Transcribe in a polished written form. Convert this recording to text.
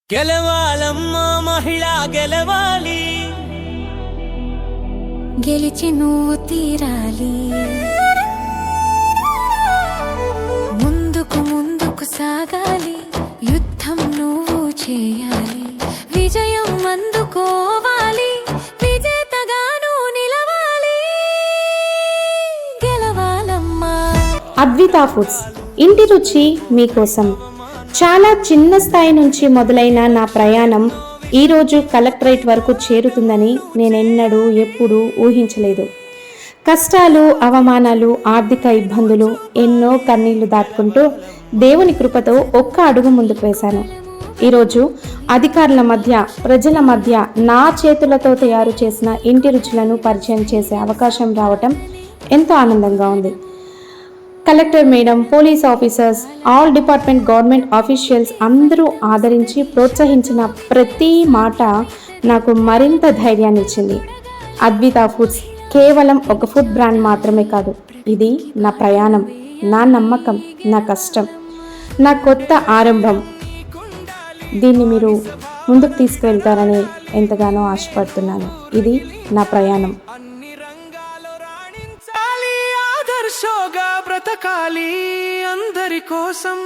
గెలవాలమ్మా మహిళ గెలవాలి, గెలిచి నువ్వు తీరాలి, ముందుకు ముందుకు సాగాలి, యుద్ధం నువ్వు చేయాలి, విజయం అందుకోవాలి, విజేతగాను నిలవాలి, గెలవాలమ్మా. అద్విత ఫుడ్స్, ఇంటి రుచి మీకోసం. చాలా చిన్న స్థాయి నుంచి మొదలైన నా ప్రయాణం ఈరోజు కలెక్టరేట్ వరకు చేరుతుందని నేనెన్నడూ ఎప్పుడూ ఊహించలేదు. కష్టాలు, అవమానాలు, ఆర్థిక ఇబ్బందులు, ఎన్నో కన్నీళ్లు దాటుకుంటూ దేవుని కృపతో ఒక్క అడుగు ముందుకు వేశాను. ఈరోజు అధికారుల మధ్య, ప్రజల మధ్య నా చేతులతో తయారు చేసిన ఇంటి రుచులను పరిచయం చేసే అవకాశం రావటం ఎంతో ఆనందంగా ఉంది. Collector madam, police officers, all department government officials అందరూ ఆదరించి ప్రోత్సహించిన ప్రతి మాట నాకు మరింత ధైర్యాన్ని ఇచ్చింది. అద్విత ఫుడ్స్ కేవలం ఒక ఫుడ్ బ్రాండ్ మాత్రమే కాదు, ఇది నా ప్రయాణం, నా నమ్మకం, నా కష్టం, నా కొత్త ఆరంభం. దీన్ని మీరు ముందుకు తీసుకువెళ్తారని ఎంతగానో ఆశపడుతున్నాను. ఇది నా ప్రయాణం. ఆదర్శంగా బ్రతకాలి అందరి కోసం.